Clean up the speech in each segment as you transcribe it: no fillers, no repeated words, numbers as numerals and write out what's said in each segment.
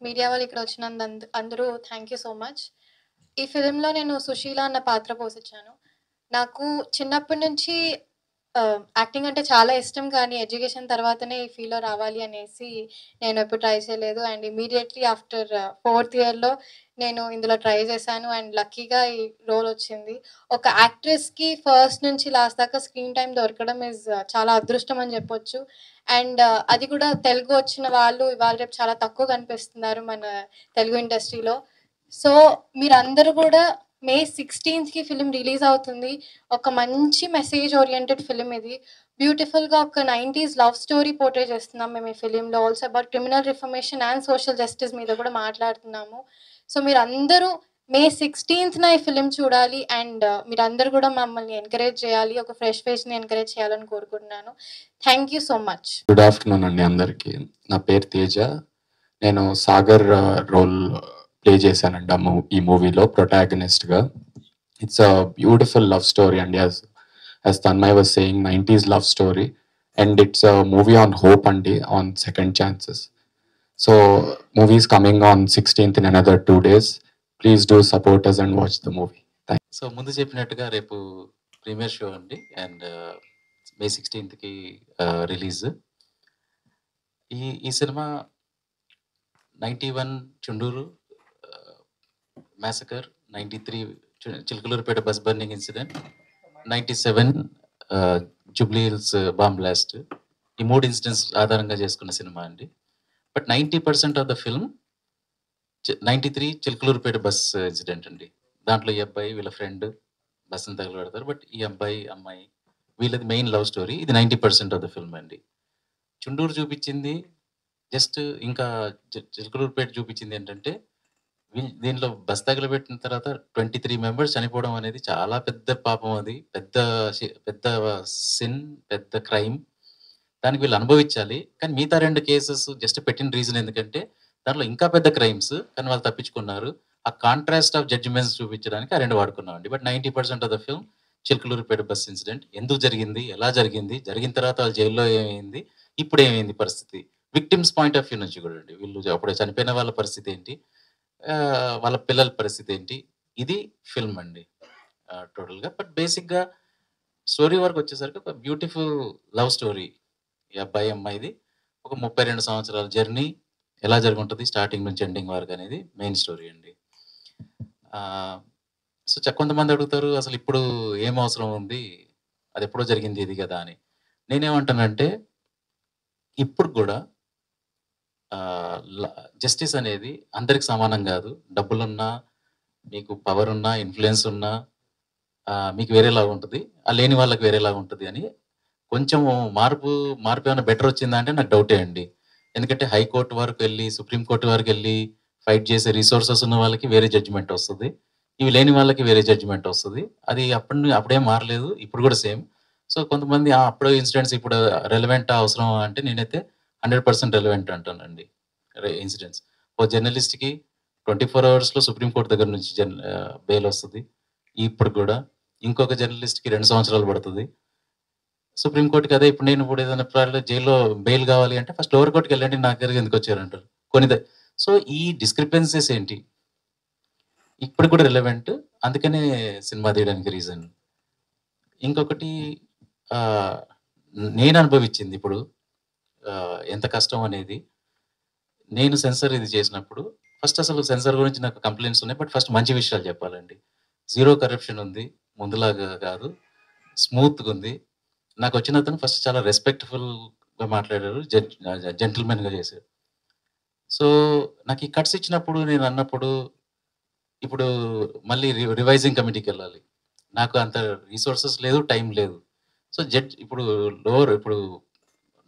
Media వాళ్ళు ఇక్కడ అందరూ థ్యాంక్ యూ సో మచ్. ఈ ఫిల్మ్‌లో నేను సుశీల అన్న పాత్ర పోషించాను. నాకు చిన్నప్పటి నుంచి యాక్టింగ్ అంటే చాలా ఇష్టం, కానీ ఎడ్యుకేషన్ తర్వాతనే ఈ ఫీల్డ్‌లో రావాలి అనేసి నేను ఎప్పుడు ట్రై చేయలేదు. అండ్ ఇమ్మీడియేట్‌లీ ఆఫ్టర్ ఫోర్త్ ఇయర్‌లో నేను ఇందులో ట్రై చేశాను. అండ్ లక్కీగా ఈ రోల్ వచ్చింది. ఒక యాక్ట్రెస్‌కి ఫస్ట్ నుంచి లాస్ట్ దాకా స్క్రీన్ టైమ్ దొరకడం చాలా అదృష్టం అని చెప్పొచ్చు. అండ్ అది కూడా తెలుగు వచ్చిన వాళ్ళు ఇవాళ రేపు చాలా తక్కువ కనిపిస్తున్నారు మన తెలుగు ఇండస్ట్రీలో. సో మీరందరూ కూడా మే 16కి ఫిల్మ్ రిలీజ్ అవుతుంది. ఒక మంచి మెసేజ్ ఓరియంటెడ్ ఫిల్మ్ ఇది. బ్యూటిఫుల్‌గా ఒక 90s లవ్ స్టోరీ పోర్ట్రే చేస్తున్నాం మేము ఈ ఫిల్మ్‌లో. Also about criminal reformation and social justice మీద కూడా మాట్లాడుతున్నాము. సో మీరందరూ మే 16న ఈ ఫిల్మ్ చూడాలి. అండ్ మీరందరూ కూడా మమ్మల్ని ఎంకరేజ్ చేయాలి. ఒక ఫ్రెష్ ఫేస్‌ని ఎంకరేజ్ చేయాలని కోరుకుంటున్నాను. Thank you so much. Good afternoon అండి అందరికీ. నా పేరు తేజ. నేను సాగర్ రోల్ ప్లే చేశానండి ఈ మూవీలో ప్రొటాగనిస్ట్గా. It's a beautiful love story అండి. As Tanmay was saying, 90s love story, and it's a movie on hope అండి, on second chances. So movie is coming on 16th in another 2 days. Please do support us and watch the movie. So ముందు చెప్పినట్టుగా రేపు premiere show అండి, and May 16కి release. ఈ సినిమా 91 Chunduru massacre, 93 Chilakaluripet bus burning incident, 97 Jubilee hills bomb blast, ఈ 3 incidents ఆధారంగా చేసుకున్న సినిమా అండి. But 90% of the film 93 Chilakaluripet bus incident అండి. దాంట్లో ఈ అబ్బాయి వీళ్ళ ఫ్రెండ్ బస్సును తగలబెడతారు. బట్ ఈ అబ్బాయి అమ్మాయి వీళ్ళది మెయిన్ లవ్ స్టోరీ. ఇది 90% ఆఫ్ ద ఫిల్మ్ అండి. చుండూరు చూపించింది జస్ట్, ఇంకా చిలుకలూరుపేట చూపించింది ఏంటంటే, దీంట్లో బస్ తగలబెట్టిన తర్వాత 23 మెంబర్స్ చనిపోవడం అనేది చాలా పెద్ద పాపం. అది పెద్ద పెద్ద సిన్, పెద్ద క్రైమ్. దానికి వీళ్ళు అనుభవించాలి. కానీ మిగతా 2 కేసెస్ జస్ట్ పెట్టిన రీజన్ ఎందుకంటే దాంట్లో ఇంకా పెద్ద క్రైమ్స్, కానీ వాళ్ళు తప్పించుకున్నారు. ఆ కాంట్రాస్ట్ ఆఫ్ జడ్జిమెంట్స్ చూపించడానికి ఆ 2 వాడుకున్నామండి. But 90% of the film Chilakaluripet bus incident ఎందుకు జరిగింది, ఎలా జరిగింది, జరిగిన తర్వాత వాళ్ళు జైల్లో ఏమైంది, ఇప్పుడు ఏమైంది పరిస్థితి, విక్టిమ్స్ పాయింట్ ఆఫ్ వ్యూ నుంచి కూడా అండి. వీళ్ళు అప్పుడు చనిపోయిన వాళ్ళ పరిస్థితి ఏంటి, వాళ్ళ పిల్లల పరిస్థితి ఏంటి, ఇది ఫిల్మ్ అండి టోటల్గా. బట్ బేసిక్గా స్టోరీ వరకు వచ్చేసరికి ఒక బ్యూటిఫుల్ లవ్ స్టోరీ. ఈ అబ్బాయి అమ్మాయిది ఒక 32 సంవత్సరాల జర్నీ ఎలా జరుగుంటుంది స్టార్టింగ్ నుంచి ఎండింగ్ వరకు అనేది మెయిన్ స్టోరీ అండి. సో కొంతమంది అడుగుతారు, అసలు ఇప్పుడు ఏం అవసరం ఉంది, అది ఎప్పుడో జరిగింది ఇది కదా అని. నేనేమంటానంటే, ఇప్పుడు కూడా జస్టిస్ అనేది అందరికి సమానం కాదు. డబ్బులున్నా, మీకు పవర్ ఉన్నా, ఇన్ఫ్లుయెన్స్ ఉన్నా మీకు వేరేలాగా ఉంటుంది, లేని వాళ్ళకి వేరేలాగా ఉంటుంది అని కొంచెం మార్పు ఏమైనా బెటర్ వచ్చిందా అంటే నాకు డౌటే అండి. ఎందుకంటే హైకోర్టు వరకు వెళ్ళి, సుప్రీంకోర్టు వరకు వెళ్ళి ఫైట్ చేసే రిసోర్సెస్ ఉన్న వాళ్ళకి వేరే జడ్జిమెంట్ వస్తుంది, ఇవి లేని వాళ్ళకి వేరే జడ్జిమెంట్ వస్తుంది. అది అప్పుడేం మారలేదు, ఇప్పుడు కూడా సేమ్. సో కొంతమంది అప్పుడు ఇన్సిడెంట్స్ ఇప్పుడు రెలవెంట్ అవసరం అంటే, నేనైతే 100% రెలవెంట్ అంటానండి. ఇన్సిడెంట్స్ ఓ జర్నలిస్ట్కి 24 అవర్స్లో సుప్రీంకోర్టు దగ్గర నుంచి బెయిల్ వస్తుంది. ఇప్పుడు కూడా ఇంకొక జర్నలిస్ట్కి 2 సంవత్సరాలు పడుతుంది. సుప్రీంకోర్టుకి అదే. ఇప్పుడు నేను ఏదైనా జైల్లో బెయిల్ కావాలి అంటే ఫస్ట్ లోవర్ కోర్టుకి వెళ్ళండి, నా దగ్గరికి ఎందుకు వచ్చారంటారు కొన్ని. సో ఈ డిస్క్రిపెన్సీస్ ఏంటి ఇప్పుడు కూడా రిలవెంట్, అందుకనే సినిమా తీయడానికి రీజన్. ఇంకొకటి నేను అనుభవించింది ఇప్పుడు ఎంత కష్టం అనేది. నేను సెన్సర్ ఇది చేసినప్పుడు ఫస్ట్ అసలు సెన్సర్ గురించి నాకు కంప్లైంట్స్ ఉన్నాయి. బట్ ఫస్ట్ మంచి విషయాలు చెప్పాలండి. జీరో కరప్షన్ ఉంది, ముందులాగా కాదు, స్మూత్గా ఉంది. నాకు వచ్చిన అతను ఫస్ట్ చాలా రెస్పెక్ట్ఫుల్గా మాట్లాడారు, జెంటిల్మెన్గా చేశారు. సో నాకు ఈ కట్స్ ఇచ్చినప్పుడు నేను అన్నప్పుడు, ఇప్పుడు మళ్ళీ రివైజింగ్ కమిటీకి వెళ్ళాలి, నాకు అంత రిసోర్సెస్ లేదు, టైం లేదు. సో ఇప్పుడు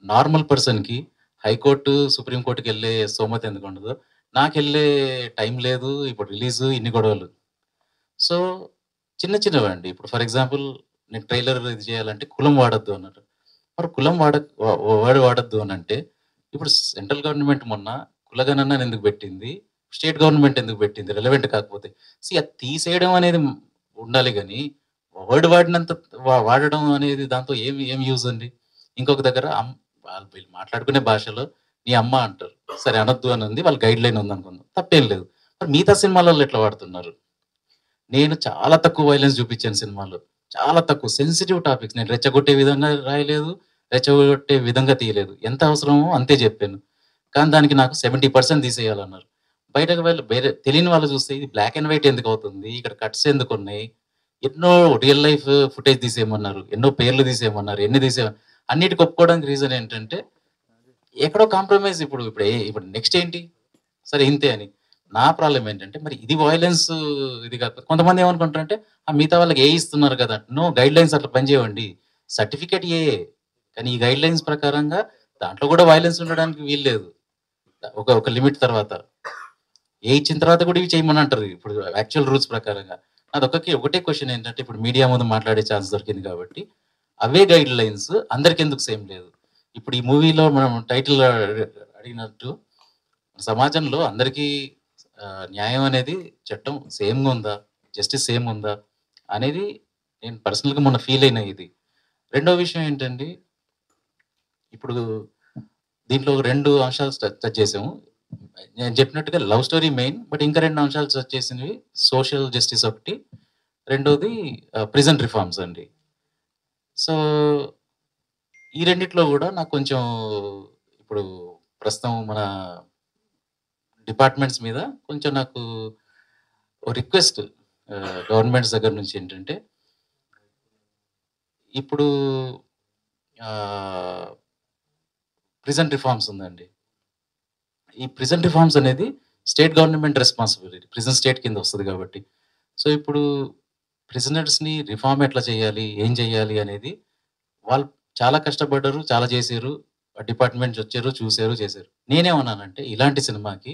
నార్మల్ పర్సన్కి హైకోర్టు, సుప్రీంకోర్టుకి వెళ్ళే స్తోమత ఎందుకు ఉండదో, నాకు వెళ్ళే టైం లేదు. ఇప్పుడు రిలీజు, ఇన్ని గొడవలు. సో చిన్నవండి. ఇప్పుడు ఫర్ ఎగ్జాంపుల్ నేను ట్రైలర్ ఇది చేయాలంటే కులం వాడద్దు అన్నారు. మరి కులం వాడద్దు అని అంటే, ఇప్పుడు సెంట్రల్ గవర్నమెంట్ మొన్న కులగణన ఎందుకు పెట్టింది, స్టేట్ గవర్నమెంట్ ఎందుకు పెట్టింది, రెలవెంట్ కాకపోతే. అది తీసేయడం అనేది ఉండాలి, కానీ వర్డ్ వాడడం అనేది దాంతో ఏం యూజ్ అండి. ఇంకొక దగ్గర వీళ్ళు మాట్లాడుకునే భాషలో నీ అమ్మ అంటారు. సరే అనొద్దు అని ఉంది, వాళ్ళ గైడ్ లైన్ ఉంది అనుకుందాం, తప్పేం లేదు. మరి మిగతా సినిమాలలో ఎట్లా వాడుతున్నారు? నేను చాలా తక్కువ వైలెన్స్ చూపించాను సినిమాలో. చాలా తక్కువ సెన్సిటివ్ టాపిక్స్. నేను రెచ్చగొట్టే విధంగా రాయలేదు, రెచ్చగొట్టే విధంగా తీయలేదు. ఎంత అవసరమో అంతే చెప్పాను. కానీ దానికి నాకు 70% తీసేయాలన్నారు. బయటకు వెళ్ళి వేరే తెలియని వాళ్ళు చూస్తే ఇది బ్లాక్ అండ్ వైట్ ఎందుకు అవుతుంది? ఇక్కడ కట్స్ ఎందుకు ఉన్నాయి? ఎన్నో రియల్ లైఫ్ ఫుటేజ్ తీసేయమన్నారు. ఎన్నో పేర్లు తీసేయమన్నారు. ఎన్ని అన్నిటికి ఒప్పుకోవడానికి రీజన్ ఏంటంటే ఎక్కడో కాంప్రమైజ్. ఇప్పుడు నెక్స్ట్ ఏంటి? సరే ఇంతే అని. నా ప్రాబ్లం ఏంటంటే మరి ఇది వయలెన్స్ ఇది కాకపోతే కొంతమంది ఏమనుకుంటారంటే ఆ మిగతా వాళ్ళకి ఏ ఇస్తున్నారు కదా. నో, గైడ్ లైన్స్ అట్లా పనిచేయండి. సర్టిఫికేట్ ఏ, కానీ ఈ గైడ్ లైన్స్ ప్రకారంగా దాంట్లో కూడా వైలెన్స్ ఉండడానికి వీల్లేదు. ఒక లిమిట్ తర్వాత ఏ ఇచ్చిన తర్వాత కూడా ఇవి చేయమని అంటారు ఇప్పుడు యాక్చువల్ రూల్స్ ప్రకారంగా. అది ఒకటే క్వశ్చన్ ఏంటంటే ఇప్పుడు మీడియా ముందు మాట్లాడే ఛాన్స్ దొరికింది కాబట్టి అవే గైడ్ లైన్స్ అందరికి ఎందుకు సేమ్ లేదు? ఇప్పుడు ఈ మూవీలో మనం టైటిల్ అడిగినట్టు సమాజంలో అందరికీ న్యాయం అనేది చట్టం సేమ్గా ఉందా, జస్టిస్ సేమ్ ఉందా అనేది నేను పర్సనల్గా మొన్న ఫీల్ అయిన ఇది. రెండో విషయం ఏంటండి, ఇప్పుడు దీంట్లో 2 అంశాలు టచ్ చేసాము. నేను చెప్పినట్టుగా లవ్ స్టోరీ మెయిన్, బట్ ఇంకా 2 అంశాలు టచ్ చేసినవి సోషల్ జస్టిస్ ఒకటి, రెండోది ప్రిజన్ రిఫార్మ్స్ అండి. సో ఈ రెండిట్లో కూడా నాకు కొంచెం ఇప్పుడు ప్రస్తుతం మన డిపార్ట్మెంట్స్ మీద కొంచెం నాకు రిక్వెస్ట్ గవర్నమెంట్స్ దగ్గర నుంచి ఏంటంటే ఇప్పుడు ప్రిజన్ రిఫార్మ్స్ ఉందండి. ఈ ప్రిజన్ రిఫార్మ్స్ అనేది state government responsibility, prison state కింద వస్తుంది కాబట్టి. సో ఇప్పుడు ప్రిజనర్స్ని రిఫార్మ్ ఎట్లా చేయాలి, ఏం చేయాలి అనేది వాళ్ళు చాలా కష్టపడ్డారు, చాలా చేశారు. డిపార్ట్మెంట్స్ వచ్చారు, చూశారు, చేశారు. నేనేమన్నానంటే ఇలాంటి సినిమాకి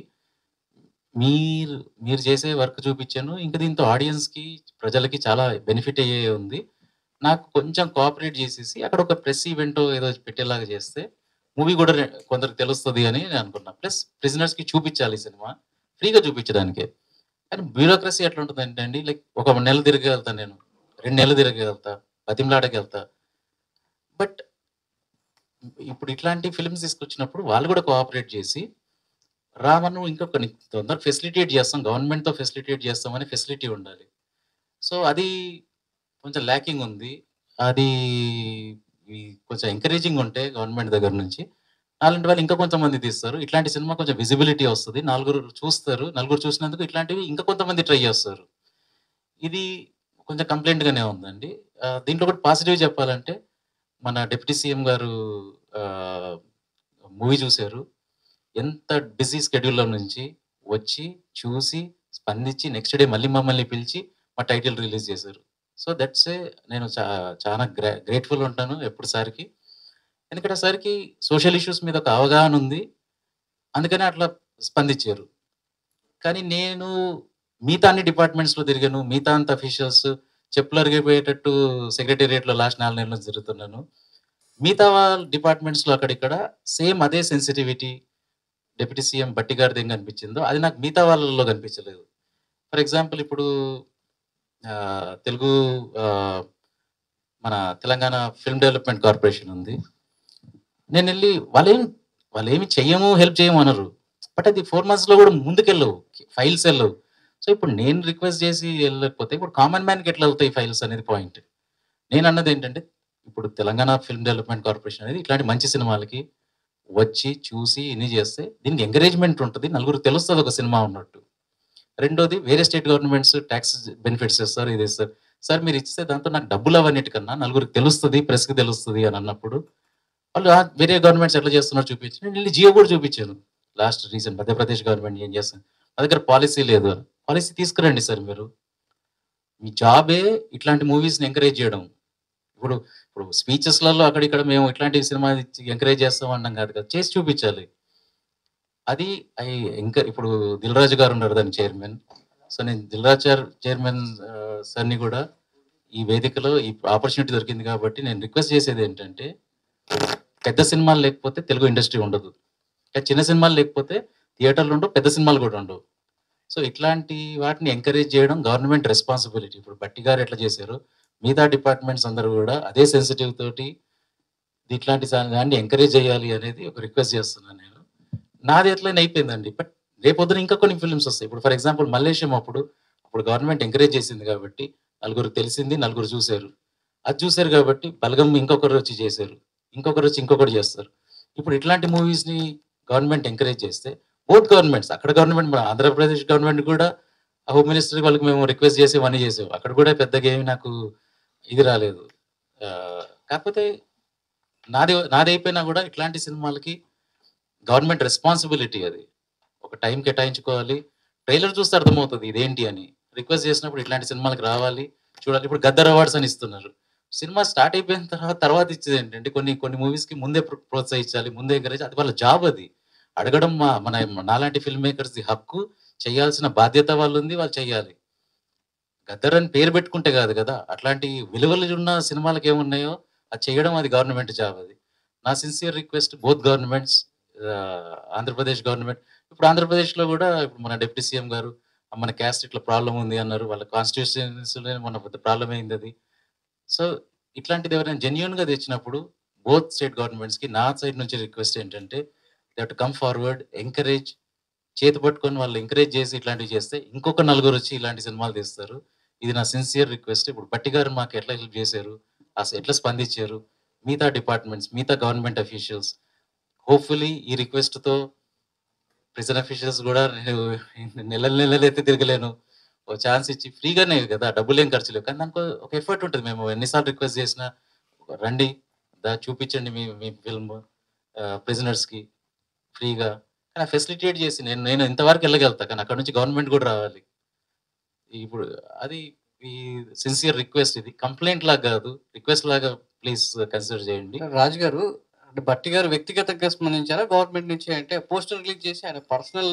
మీరు చేసే వర్క్ చూపించాను, ఇంకా దీంతో ఆడియన్స్కి ప్రజలకి చాలా బెనిఫిట్ అయ్యే ఉంది. నాకు కొంచెం కోఆపరేట్ చేసేసి అక్కడ ఒక ప్రెస్ ఈవెంట్ ఏదో పెట్టేలాగా చేస్తే మూవీ కూడా కొందరికి తెలుస్తుంది అని నేను అనుకున్నా. ప్లస్ ప్రిజనర్స్కి చూపించాలి సినిమా, ఫ్రీగా చూపించడానికే. కానీ బ్యూరోక్రసీ ఎట్లా ఉంటుంది అంటే అండి, లైక్ ఒక నెల తిరగలుగుతా, నేను 2 నెలలు తిరగలుగుతా, బతిమలాడగలుగుతా. బట్ ఇప్పుడు ఇట్లాంటి ఫిల్మ్స్ తీసుకొచ్చినప్పుడు వాళ్ళు కూడా కోఆపరేట్ చేసి రామను ఇంకొక తొందరగా ఫెసిలిటేట్ చేస్తాం, గవర్నమెంట్తో ఫెసిలిటేట్ చేస్తామని ఫెసిలిటీ ఉండాలి. సో అది కొంచెం ల్యాకింగ్ ఉంది. అది కొంచెం ఎంకరేజింగ్ ఉంటే గవర్నమెంట్ దగ్గర నుంచి అలాంటి వాళ్ళు ఇంకా కొంతమంది తీస్తారు. ఇట్లాంటి సినిమా కొంచెం విజిబిలిటీ వస్తుంది, నలుగురు చూస్తారు. నలుగురు చూసినందుకు ఇట్లాంటివి ఇంకా కొంతమంది ట్రై చేస్తారు. ఇది కొంచెం కంప్లైంట్గానే ఉందండి. దీంట్లో కూడా పాజిటివ్ చెప్పాలంటే మన డిప్యూటీ సీఎం గారు మూవీ చూశారు. ఎంత బిజీ స్కెడ్యూల్లో నుంచి వచ్చి చూసి స్పందించి నెక్స్ట్ డే మళ్ళీ మమ్మల్ని పిలిచి మా టైటిల్ రిలీజ్ చేశారు. సో దట్స్ నేను చాలా గ్రేట్ఫుల్ ఉంటాను ఎప్పుడు సార్కి. ఎందుకంటే సార్కి సోషల్ ఇష్యూస్ మీద ఒక అవగాహన ఉంది, అందుకని అట్లా స్పందించారు. కానీ నేను మిగతా అన్ని డిపార్ట్మెంట్స్లో తిరిగాను, మిగతా అంత అఫీషియల్స్ చెప్పులు అరిగిపోయేటట్టు సెక్రటేరియట్లో లాస్ట్ 4 నెలలు తిరుగుతున్నాను. మిగతా వాళ్ళ డిపార్ట్మెంట్స్లో అక్కడిక్కడ సేమ్ అదే సెన్సిటివిటీ డిప్యూటీ సీఎం బట్టి గారిది ఏం కనిపించిందో అది నాకు మిగతా వాళ్ళలో కనిపించలేదు. ఫర్ ఎగ్జాంపుల్ ఇప్పుడు తెలుగు మన తెలంగాణ ఫిల్మ్ డెవలప్మెంట్ కార్పొరేషన్ ఉంది. నేను వెళ్ళి వాళ్ళేమి చెయ్యము, హెల్ప్ చేయము అనరు. బట్ అది 4 monthsలో కూడా ముందుకెళ్ళవు, ఫైల్స్ వెళ్ళవు. సో ఇప్పుడు నేను రిక్వెస్ట్ చేసి వెళ్ళకపోతే ఇప్పుడు కామన్ మ్యాన్కి ఎట్లా వెళ్తాయి ఫైల్స్ అనేది పాయింట్. నేను అన్నది ఏంటంటే ఇప్పుడు తెలంగాణ ఫిల్మ్ డెవలప్మెంట్ కార్పొరేషన్ అనేది ఇట్లాంటి మంచి సినిమాలకి వచ్చి చూసి ఇన్ని చేస్తే దీనికి ఎంకరేజ్మెంట్ ఉంటుంది, నలుగురు తెలుస్తుంది ఒక సినిమా ఉన్నట్టు. రెండోది వేరే స్టేట్ గవర్నమెంట్స్ ట్యాక్స్ బెనిఫిట్స్ ఇస్తారు, ఇది ఇస్తారు. సార్ మీరు ఇస్తే దాంతో నాకు డబ్బులు అవన్నిటికన్నా నలుగురికి తెలుస్తుంది, ప్రెస్కి తెలుస్తుంది అని అన్నప్పుడు వాళ్ళు వేరే గవర్నమెంట్స్ ఎట్లా చేస్తున్నారు చూపించి నేను జియో కూడా చూపించాను. లాస్ట్ రీసెంట్ మధ్యప్రదేశ్ గవర్నమెంట్ ఏం చేస్తుంది, మా దగ్గర పాలసీ లేదు. పాలసీ తీసుకురండి సార్, మీరు మీ జాబే ఇట్లాంటి మూవీస్ని ఎంకరేజ్ చేయడం. ఇప్పుడు స్పీచెస్లలో అక్కడిక్కడ మేము ఇట్లాంటి సినిమా ఎంకరేజ్ చేస్తాం అన్నాం కాదు కదా, చేసి చూపించాలి. అది ఇప్పుడు దిల్ రాజు గారు ఉన్నారు దాని చైర్మన్. సో నేను దిల్ రాజు చైర్మన్ సార్ని కూడా ఈ వేదికలో ఈ ఆపర్చునిటీ దొరికింది కాబట్టి నేను రిక్వెస్ట్ చేసేది ఏంటంటే పెద్ద సినిమాలు లేకపోతే తెలుగు ఇండస్ట్రీ ఉండదు, చిన్న సినిమాలు లేకపోతే థియేటర్లు ఉండవు, పెద్ద సినిమాలు కూడా ఉండవు. సో ఇట్లాంటి వాటిని ఎంకరేజ్ చేయడం గవర్నమెంట్ రెస్పాన్సిబిలిటీ. ఇప్పుడు బట్టి గారు ఎట్లా చేశారు, మిగతా డిపార్ట్మెంట్స్ అందరూ కూడా అదే సెన్సిటివ్ తోటి ఇట్లాంటి దాన్ని ఎంకరేజ్ చేయాలి అనేది ఒక రిక్వెస్ట్ చేస్తున్నాను నేను. నాది ఎట్లయినా అయిపోయిందండి. బట్ రేపొద్దున ఇంకా కొన్ని ఫిల్మ్స్ వస్తాయి. ఇప్పుడు ఫర్ ఎగ్జాంపుల్ 'మల్లేశం' అప్పుడు గవర్నమెంట్ ఎంకరేజ్ చేసింది కాబట్టి నలుగురికి తెలిసింది, నలుగురు చూసారు. అది చూసారు కాబట్టి 'బలగం' ఇంకొకరు వచ్చి చేశారు. ఇంకొకరు వచ్చి ఇంకొకటి చేస్తారు. ఇప్పుడు ఇట్లాంటి మూవీస్‌ని గవర్నమెంట్ ఎంకరేజ్ చేస్తే బోత్ గవర్నమెంట్స్ అక్కడ గవర్నమెంట్ మన ఆంధ్రప్రదేశ్ గవర్నమెంట్ కూడా హోమ్ మినిస్టర్ వాళ్ళకి మేము రిక్వెస్ట్ చేసి ఇవన్నీ చేసాం. అక్కడ కూడా పెద్దగా ఏమి నాకు ఇది రాలేదు. కాకపోతే నాదైపోయినా కూడా ఇట్లాంటి సినిమాలకి గవర్నమెంట్ రెస్పాన్సిబిలిటీ అది. ఒక టైం కేటాయించుకోవాలి. ట్రైలర్ చూస్తే అర్థమవుతది ఇదేంటి అని. రిక్వెస్ట్ చేసినప్పుడు ఇట్లాంటి సినిమాలకి రావాలి, చూడాలి. ఇప్పుడు 'గద్దర్ అవార్డ్స్' అని ఇస్తున్నారు. సినిమా స్టార్ట్ అయిపోయిన తర్వాత ఇచ్చేది ఏంటంటే కొన్ని మూవీస్‌కి ముందే ప్రోత్సహించాలి, ముందే ఎంకరేజ్ అది వాళ్ళ జాబ్ అది. అడగడం నాలాంటి ఫిల్మ్ మేకర్స్‌ది హక్కు. చేయాల్సిన బాధ్యత వాళ్ళుంది. వాళ్ళు చెయ్యాలి. 'గద్దర్' అని పేరు పెట్టుకుంటే కాదు కదా! అట్లాంటి విలువలు ఉన్న సినిమాలకి ఏమున్నాయో అది చేయడం అది గవర్నమెంట్ జాబ్ అది. నా sincere request both governments Andhra Pradesh government ఇప్పుడు ఆంధ్రప్రదేశ్‌లో కూడా ఇప్పుడు మన డిప్యూటీ సీఎం గారు మన క్యాస్ట్ ఇట్లా ప్రాబ్లమ్ ఉంది అన్నారు. వాళ్ళ కాన్స్టిట్యూయెన్సీ‌లో మొన్న పెద్ద ప్రాబ్లమ్ అయిందది. సో, ఇట్లాంటిది ఎవరైనా జెన్యూన్‌గా తెచ్చినప్పుడు బోత్ స్టేట్ గవర్నమెంట్స్‌కి నా సైడ్ నుంచి రిక్వెస్ట్ ఏంటంటే they have to come forward, encourage చేతి పట్టుకొని వాళ్ళు ఎంకరేజ్ చేసి ఇట్లాంటివి చేస్తే ఇంకొక నలుగురొచ్చి ఇలాంటి సినిమాలు తీస్తారు. ఇది నా సిన్సియర్ రిక్వెస్ట్. ఇప్పుడు 'భట్టి' గారు మాకు ఎట్లా హెల్ప్ చేశారు, ఎట్లా స్పందించారు, మిగతా డిపార్ట్మెంట్స్, మిగతా గవర్నమెంట్ అఫీషియల్స్ హోప్‌ఫుల్లీ ఈ రిక్వెస్ట్‌తో ప్రిజన్ అఫీషియల్స్ కూడా నేను నెలలైతే తిరగలేను. ఓ ఛాన్స్ ఇచ్చి ఫ్రీగానే కదా! డబ్బులేం ఖర్చు లేవు. కానీ దానికి ఒక ఎఫర్ట్ ఉంటది. మేము ఎన్ని సార్లు రిక్వెస్ట్ చేసినా రండి, చూపించండి మీ మీ ఫిల్మ్ ప్రిజనర్స్‌కి ఫ్రీగా. కానీ ఫెసిలిటేట్ చేసి నేను ఇంతవరకు వెళ్ళగలుగుతా. కానీ అక్కడి నుంచి గవర్నమెంట్ కూడా రావాలి. ఇప్పుడు అది ఈ సిన్సియర్ రిక్వెస్ట్ ఇది. కంప్లెయింట్ లాగా కాదు. రిక్వెస్ట్ లాగా ప్లీజ్ కన్సిడర్ చేయండి. రాజు గారు అంటే భట్టి గారు వ్యక్తిగతంగా స్పందించారా గవర్నమెంట్ నుంచి? అంటే పోస్టర్ రిలీజ్ చేసి ఆయన పర్సనల్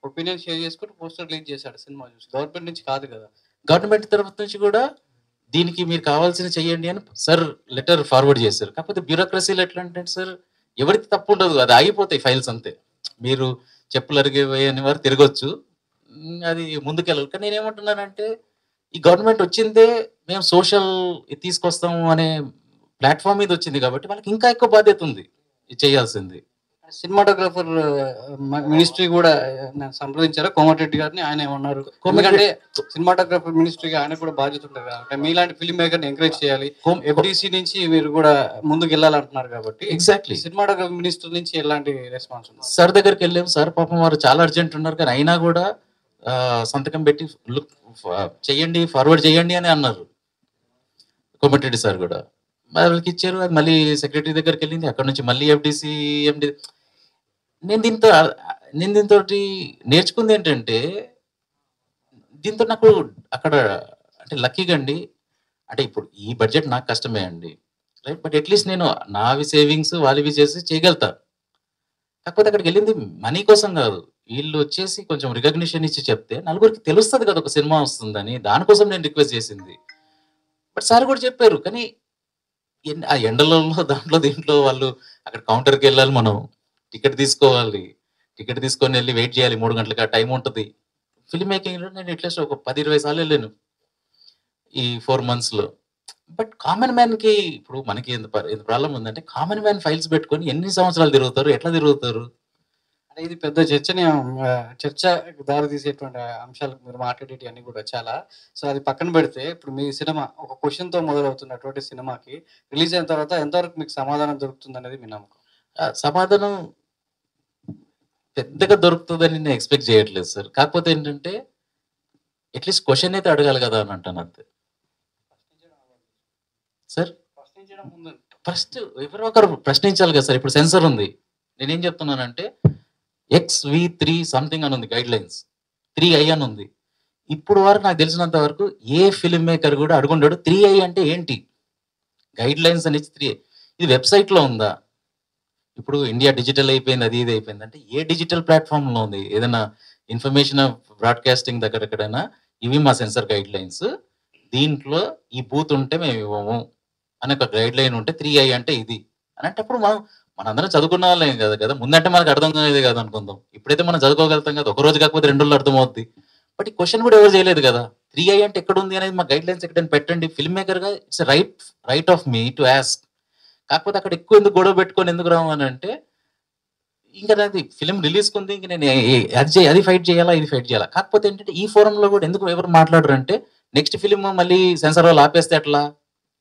ఒపీనియన్ షేర్ చేసుకుంటూ పోస్టర్ రిలీజ్ చేశాడు సినిమా చూసి. గవర్నమెంట్ నుంచి కాదు కదా. గవర్నమెంట్ తరఫు నుంచి కూడా దీనికి మీరు కావాల్సింది చెయ్యండి అని సార్ లెటర్ ఫార్వర్డ్ చేశారు. కాకపోతే బ్యూరోక్రసీలో ఎట్లా అంటే సార్ ఎవరికి తప్పు ఉండదు. అది ఆగిపోతాయి ఫైల్స్ అంతే. మీరు చెప్పులు అరిగిపోయని వారు తిరగొచ్చు. అది ముందుకెళ్ళాలి. కానీ నేనేమంటున్నానంటే ఈ గవర్నమెంట్ వచ్చిందే మేము సోషల్ తీసుకొస్తాము అనే ప్లాట్ఫామ్ మీద వచ్చింది కాబట్టి వాళ్ళకి ఇంకా ఎక్కువ బాధ్యత ఉంది ఇది చేయాల్సింది. సినిమాటోగ్రాఫర్ మినిస్ట్రీ కూడా సంప్రదించారా కోమటిరెడ్డి గారిని? ఆయన ఏమన్నారు? ఎందుకంటే సినిమాటోగ్రాఫర్ మినిస్ట్రీగా ఆయన కూడా బాధ్యత ఉంటుంది కాబట్టి మీలాంటి ఫిల్మ్ మేకర్ని ఎంకరేజ్ చేయాలి. ఎఫ్డిసి నుంచి మీరు కూడా ముందుకు వెళ్ళాలంటున్నారు కాబట్టి ఎగ్జాక్ట్లీ సినిమాటోగ్రఫీ మినిస్టర్ నుంచి ఎలాంటి రెస్పాన్స్ ఉంది? సార్ దగ్గరికి వెళ్ళాం. సార్ పాపం వారు చాలా అర్జెంట్ ఉన్నారు. కానీ అయినా కూడా సంతకం పెట్టి చెయ్యండి, ఫార్వర్డ్ చేయండి అని అన్నారు. కోమటిరెడ్డి సార్ కూడా వాళ్ళకి ఇచ్చారు. అది మళ్ళీ సెక్రటరీ దగ్గరికి వెళ్ళింది. అక్కడ నుంచి మళ్ళీ ఎఫ్డిసి ఎండి. నేను దీంతో నేర్చుకుంది ఏంటంటే దీంతో నాకు అక్కడ అంటే లక్కీగా అండి. అంటే ఇప్పుడు ఈ బడ్జెట్ నాకు కష్టమే అండి, రైట్. బట్ అట్లీస్ట్ నేను నావి సేవింగ్స్ వాళ్ళవి చేసి చేయగలుగుతా. కాకపోతే అక్కడికి వెళ్ళింది మనీ కోసం కాదు. వీళ్ళు వచ్చేసి కొంచెం రికగ్నిషన్ ఇచ్చి చెప్తే నలుగురికి తెలుస్తుంది కదా ఒక సినిమా వస్తుందని. దానికోసం నేను రిక్వెస్ట్ చేసింది. బట్ సార్ కూడా చెప్పారు. కానీ ఆ ఎండలలో దీంట్లో వాళ్ళు అక్కడ కౌంటర్కి వెళ్ళాలి, మనం టికెట్ తీసుకోవాలి. టికెట్ తీసుకొని వెళ్ళి వెయిట్ చేయాలి 3 గంటలకి. ఆ టైం ఉంటుంది. ఫిల్మ్ మేకింగ్లో నేను అట్లీస్ట్ ఒక 10-20 సార్లు వెళ్ళాను ఈ 4 monthsలో. బట్ కామన్ మ్యాన్కి ఇప్పుడు మనకి ఎంత ప్రాబ్లం ఉందంటే కామన్ మ్యాన్ ఫైల్స్ పెట్టుకొని ఎన్ని సంవత్సరాలు తిరుగుతారు, ఎట్లా తిరుగుతారు? అంటే ఇది పెద్ద చర్చ దారి తీసేటువంటి అంశాలకు మీరు మాట్లాడేటి అన్ని కూడా చాలా. సో అది పక్కన పెడితే ఇప్పుడు మీ సినిమా ఒక క్వశ్చన్తో మొదలవుతున్నటువంటి సినిమాకి రిలీజ్ అయిన తర్వాత ఎంతవరకు మీకు సమాధానం దొరుకుతుంది అనేది మీ నమ్మకం? సమాధానం పెద్దగా దొరుకుతుందని నేను ఎక్స్పెక్ట్ చేయట్లేదు సార్. కాకపోతే ఏంటంటే అట్లీస్ట్ క్వశ్చన్ అయితే అడగాలి కదా అని అంటాను అంతే సార్. ఫస్ట్ ఎవరో ఒకరు ప్రశ్నించాలి కదా సార్. ఇప్పుడు సెన్సర్ ఉంది. నేనేం చెప్తున్నానంటే XV3 సంథింగ్ అని ఉంది, గైడ్ లైన్స్ 3I అని ఉంది. ఇప్పుడు వరకు నాకు తెలిసినంత వరకు ఏ ఫిల్మ్ మేకర్ కూడా అడుగుండాడు 3I అంటే ఏంటి, గైడ్ లైన్స్ అనేది 3I. ఇది వెబ్సైట్లో ఉందా? ఇప్పుడు ఇండియా డిజిటల్ అయిపోయింది, అది ఇది అయిపోయింది అంటే ఏ డిజిటల్ ప్లాట్ఫామ్లో ఉంది? ఏదైనా ఇన్ఫర్మేషన్ బ్రాడ్కాస్టింగ్ దగ్గర ఎక్కడైనా ఇవి మా సెన్సర్ గైడ్ లైన్స్, దీంట్లో ఈ బూత్ ఉంటే మేము ఇవ్వము అనే ఒక గైడ్ లైన్ ఉంటే 3I అంటే ఇది అని అంటే అప్పుడు మనందరం చదువుకున్న వాళ్ళేం కదా కదా. ముందంటే మనకు అర్థం కాలేదు కదా అనుకుందాం. ఇప్పుడైతే మనం చదువుకోగలుగుతాం కదా. ఒక రోజు కాకపోతే 2 రోజులు అర్థమవుద్ది. బట్ ఈ క్వశ్చన్ కూడా ఎవరు చేయలేదు కదా. 3I అంటే ఎక్కడ ఉంది అనేది మా గైడ్ లైన్స్ ఎక్కడైనా పెట్టండి. ఫిల్మ్ మేకర్గా it's right of me to ask. కాకపోతే అక్కడ ఎక్కువ ఎందుకు గొడవ పెట్టుకొని ఎందుకు రావు అని అంటే ఇంకా నాది ఫిలిం రిలీజ్ కుంది, ఇంక నేను అది ఫైట్ చేయాలా, ఇది ఫైట్ చేయాలా. కాకపోతే ఏంటంటే ఈ ఫోరంలో కూడా ఎందుకు ఎవరు మాట్లాడరు అంటే, నెక్స్ట్ ఫిలిం మళ్ళీ సెన్సార్ వాళ్ళు ఆపేస్తే ఎట్లా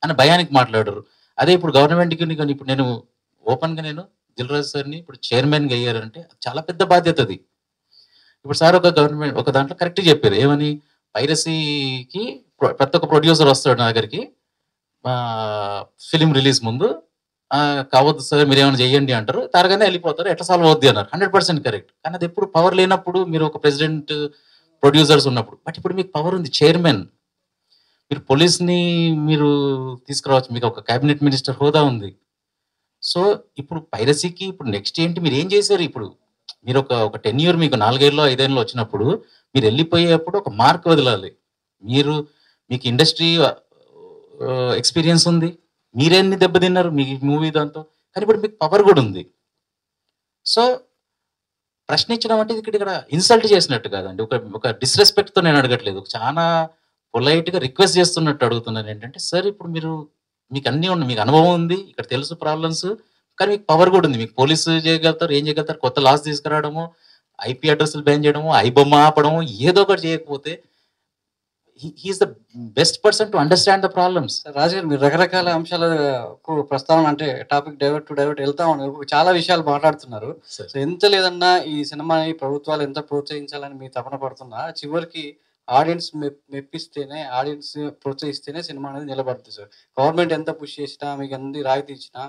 అని భయానికి మాట్లాడరు. అదే ఇప్పుడు గవర్నమెంట్కి ఇప్పుడు నేను ఓపెన్గా నేను దిల్ రాజు సార్ని ఇప్పుడు చైర్మన్గా అయ్యారంటే చాలా పెద్ద బాధ్యత అది. ఇప్పుడు సార్ ఒక గవర్నమెంట్ ఒక దాంట్లో కరెక్ట్ చెప్పారు, ఏమని పైరసీకి ప్రతి ఒక్క ప్రొడ్యూసర్ వస్తాడు నా దగ్గరికి ఫిలిం రిలీజ్ ముందు, కావద్దు సార్ మీరు ఏమైనా చెయ్యండి అంటారు, తారగానే వెళ్ళిపోతారు, ఎట్లా సాల్వ్ అవుద్ది అన్నారు. 100% కరెక్ట్. కానీ అది ఎప్పుడు పవర్ లేనప్పుడు, మీరు ఒక ప్రెసిడెంట్ ప్రొడ్యూసర్స్ ఉన్నప్పుడు. బట్ ఇప్పుడు మీకు పవర్ ఉంది, చైర్మన్, మీరు పోలీస్ని మీరు తీసుకురావచ్చు, మీకు ఒక క్యాబినెట్ మినిస్టర్ హోదా ఉంది. సో ఇప్పుడు పైరసీకి ఇప్పుడు నెక్స్ట్ ఏంటి, మీరు ఏం చేశారు? ఇప్పుడు మీరు ఒక 10 year మీకు 4 ఏళ్ళలో 5 ఏళ్ళలో వచ్చినప్పుడు మీరు వెళ్ళిపోయేప్పుడు ఒక మార్క్ వదలాలి. మీకు ఇండస్ట్రీ ఎక్స్పీరియన్స్ ఉంది, మీరేన్ని దెబ్బతిన్నారు మీ మూవీ దాంతో, కానీ ఇప్పుడు మీకు పవర్ కూడా ఉంది. సో ప్రశ్నించడం అంటే ఇక్కడ ఇన్సల్ట్ చేసినట్టు కాదండి, ఒక డిస్రెస్పెక్ట్తో నేను అడగట్లేదు, చాలా పొలైట్గా రిక్వెస్ట్ చేస్తున్నట్టు అడుగుతున్నాను. ఏంటంటే సార్ ఇప్పుడు మీకు అన్నీ ఉన్నాయి, మీకు అనుభవం ఉంది, ఇక్కడ తెలుసు ప్రాబ్లమ్స్, కానీ మీకు పవర్ కూడా ఉంది, మీకు పోలీసు చేయగలుగుతారు, ఏం చేయగలుగుతారు, కొత్త లాస్ తీసుకురావడము, ఐపీ అడ్రస్లు బ్యాన్ చేయడము, ఐబొమ్మ ఆపడము, ఏదో ఒకటి చేయకపోతే he is the best person to understand the problems. Raju garu, మీరు రకరకాల అంశాలకు ప్రస్తావన అంటే టాపిక్ డైవర్ట్ వెళ్తా ఉన్నారు, చాలా విషయాలు మాట్లాడుతున్నారు. సో ఎంత లేదన్నా ఈ సినిమాని ప్రభుత్వాలు ఎంత ప్రోత్సహించాలని మీ తపన పడుతున్నా, చివరికి ఆడియన్స్ మెప్పిస్తేనే, ఆడియన్స్ ప్రోత్సహిస్తేనే సినిమా అనేది నిలబడుతుంది సార్. గవర్నమెంట్ ఎంత పుష్ చేసినా, మీకు అన్ని రాయితీ ఇచ్చినా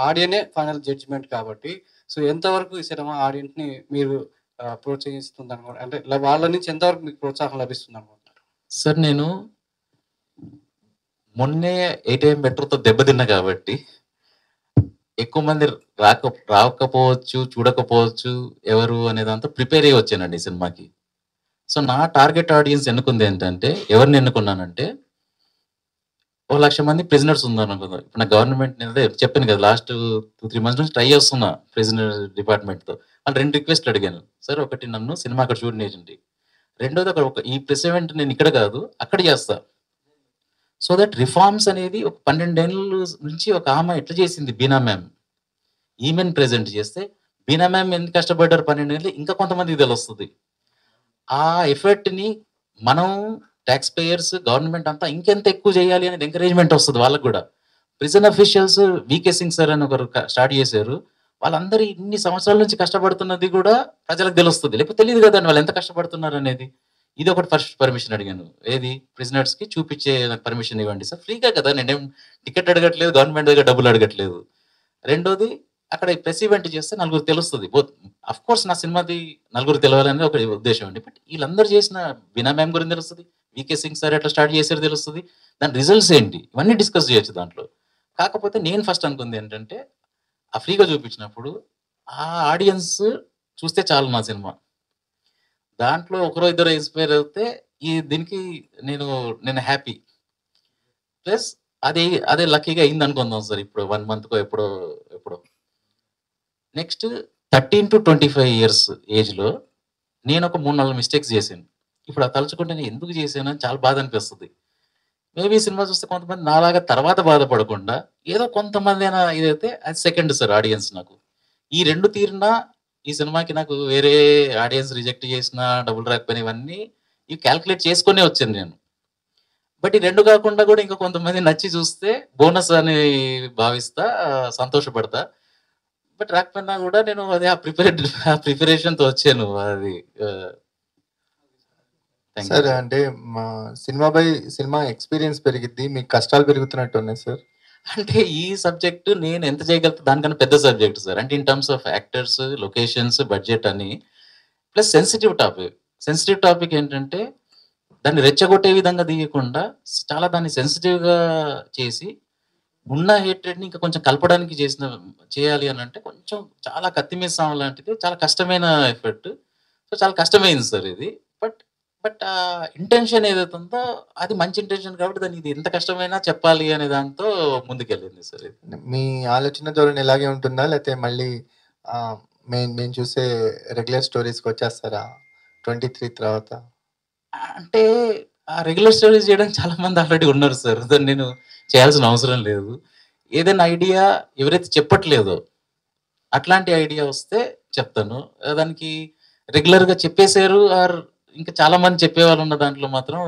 ఆడియనే ఫైనల్ జడ్జిమెంట్ కాబట్టి, సో ఎంతవరకు ఈ సినిమా ఆడియన్స్ ని మీరు ప్రోత్సహిస్తుంది అనుకో, అంటే వాళ్ళ నుంచి ఎంతవరకు మీకు ప్రోత్సాహం లభిస్తుంది అనుకుంటున్నారు సార్? నేను మొన్నే ఏటీఎం మెట్రోతో దెబ్బతిన్నా కాబట్టి ఎక్కువ మంది రాకపోవచ్చు, చూడకపోవచ్చు ఎవరు అనేదంతా ప్రిపేర్ అయ్యి వచ్చానండి ఈ సినిమాకి. సో నా టార్గెట్ ఆడియన్స్ ఎన్నుకుంది ఏంటంటే, ఎవరిని ఎన్నుకున్నానంటే, 1,00,000 మంది ప్రిజనర్స్ ఉన్నారు అనుకుందాం. ఇప్పుడు నా గవర్నమెంట్ నేనే చెప్పాను కదా, లాస్ట్ 2-3 months నుంచి ట్రై చేస్తున్నా ప్రిజనర్ డిపార్ట్మెంట్తో. వాళ్ళు 2 requests అడిగాను. సార్, ఒకటి నన్ను సినిమా అక్కడ చూడనివ్వండి, రెండోది అక్కడ ఈ ప్రెస్ ఈవెంట్ నేను ఇక్కడ కాదు అక్కడ చేస్తా. సో దట్ రిఫార్మ్స్ అనేది ఒక 12 ఏళ్ళ నుంచి ఒక ఆమె ఎట్లా చేసింది, బీనా మ్యామ్, ఈమెన్ ప్రెజెంట్ చేస్తే బీనా మ్యామ్ ఎంత కష్టపడ్డారు 12 ఏళ్ళు, ఇంకా కొంతమందికి తెలుస్తుంది. ఆ ఎఫర్ట్ని మనం ట్యాక్స్ పేయర్స్, గవర్నమెంట్ అంతా ఇంకెంత ఎక్కువ చేయాలి అనేది ఎంకరేజ్మెంట్ వస్తుంది వాళ్ళకు కూడా. Prison officials VK Singh sir అని ఒకరు స్టార్ట్ చేశారు, వాళ్ళందరూ ఇన్ని సంవత్సరాల నుంచి కష్టపడుతున్నది కూడా ప్రజలకు తెలుస్తుంది, లేకపోతే తెలియదు కదండి వాళ్ళు ఎంత కష్టపడుతున్నారు అనేది. ఇది ఒకటి ఫస్ట్ పర్మిషన్ అడిగాను, ఏది ప్రిజనర్స్ కి చూపించే పర్మిషన్ ఇవ్వండి సార్, ఫ్రీగా కదా, నేనేం టికెట్ అడగట్లేదు, గవర్నమెంట్ దగ్గర డబ్బులు అడగట్లేదు. రెండోది, అక్కడ ప్రెస్ ఈవెంట్ చేస్తే నలుగురు తెలుస్తుంది. అఫ్ కోర్స్ నా సినిమాది నలుగురు తెలవాలనేది ఒక ఉద్దేశం అండి. బట్ వీళ్ళందరూ చేసిన బీనా మ్యామ్ గురించి తెలుస్తుంది, వికే సింగ్ సార్ ఎట్లా స్టార్ట్ చేశారు తెలుస్తుంది, దాని రిజల్ట్స్ ఏంటి, ఇవన్నీ డిస్కస్ చేయొచ్చు దాంట్లో. కాకపోతే నేను ఫస్ట్ అనుకుంది ఏంటంటే, ఆ ఫ్రీగా చూపించినప్పుడు ఆ ఆడియన్స్ చూస్తే చాలు నా సినిమా, దాంట్లో ఒకరో ఇద్దరు ఇన్స్పైర్ అయితే దీనికి నేను హ్యాపీ. ప్లస్ అదే లక్కీగా అయింది అనుకుందాం సార్. ఇప్పుడు 1 monthకో ఎప్పుడో నెక్స్ట్ 13 to 25 years ఏజ్లో నేను ఒక 3-4 మిస్టేక్స్ చేశాను. ఇప్పుడు ఆ తలుచుకుంటే నేను ఎందుకు చేశానని చాలా బాధ అనిపిస్తుంది. మేబీ సినిమా చూస్తే కొంతమంది నాలాగా తర్వాత బాధపడకుండా ఏదో కొంతమంది అయినా ఇదైతే అది సెకండ్ సార్ ఆడియన్స్. నాకు ఈ 2 తీరినా ఈ సినిమాకి నాకు వేరే ఆడియన్స్ రిజెక్ట్ చేసినా డబ్బులు రాకపోయినా ఇవన్నీ ఇవి క్యాల్కులేట్ చేసుకునే వచ్చాను నేను. బట్ ఈ 2 కాకుండా కూడా ఇంకా కొంతమంది నచ్చి చూస్తే బోనస్ అని భావిస్తా, సంతోషపడతా. బట్ రాకపోయినా కూడా నేను అది ఆ ప్రిపరేషన్తో వచ్చాను. అది సార్, అంటే మా సినిమా ఎక్స్పీరియన్స్ పెరిగిద్ది, మీకు కష్టాలు పెరుగుతున్నట్టు ఉన్నాయి సార్. అంటే ఈ సబ్జెక్ట్ నేను ఎంత చేయగలుగుతా దానికన్నా పెద్ద సబ్జెక్ట్ సార్. అంటే in terms of actors, locations, budget అని, ప్లస్ సెన్సిటివ్ టాపిక్ ఏంటంటే దాన్ని రెచ్చగొట్టే విధంగా తీయకుండా చాలా దాన్ని సెన్సిటివ్గా చేసి ఉన్న హేట్రెడ్ని ఇంకా కొంచెం కలపడానికి చేయాలి అని అంటే కొంచెం చాలా కత్తిమీద సాము లాంటిది, చాలా కష్టమైన ఎఫర్ట్. సో చాలా కష్టమైంది సార్ ఇది. బట్ ఆ ఇంటెన్షన్ ఏదైతే ఉందో అది మంచి ఇంటెన్షన్ కాబట్టి దాన్ని ఇది ఎంత కష్టమైనా చెప్పాలి అనే దాంతో ముందుకెళ్ళింది సార్. ఇది మీ ఆలోచన ధోరణి ఇలాగే ఉంటుందా, లేకపోతే మళ్ళీ మేము చూసే రెగ్యులర్ స్టోరీస్కి వచ్చేస్తారా 23 తర్వాత? అంటే ఆ రెగ్యులర్ స్టోరీస్ చేయడానికి చాలా మంది ఆల్రెడీ ఉన్నారు సార్, దాన్ని నేను చేయాల్సిన అవసరం లేదు. ఏదైనా ఐడియా ఎవరైతే చెప్పట్లేదో అట్లాంటి ఐడియా వస్తే చెప్తాను. దానికి రెగ్యులర్‌గా చెప్పేసారు ఆర్ ఇంకా చాలా మంది చెప్పేవాళ్ళు ఉన్న దాంట్లో మాత్రం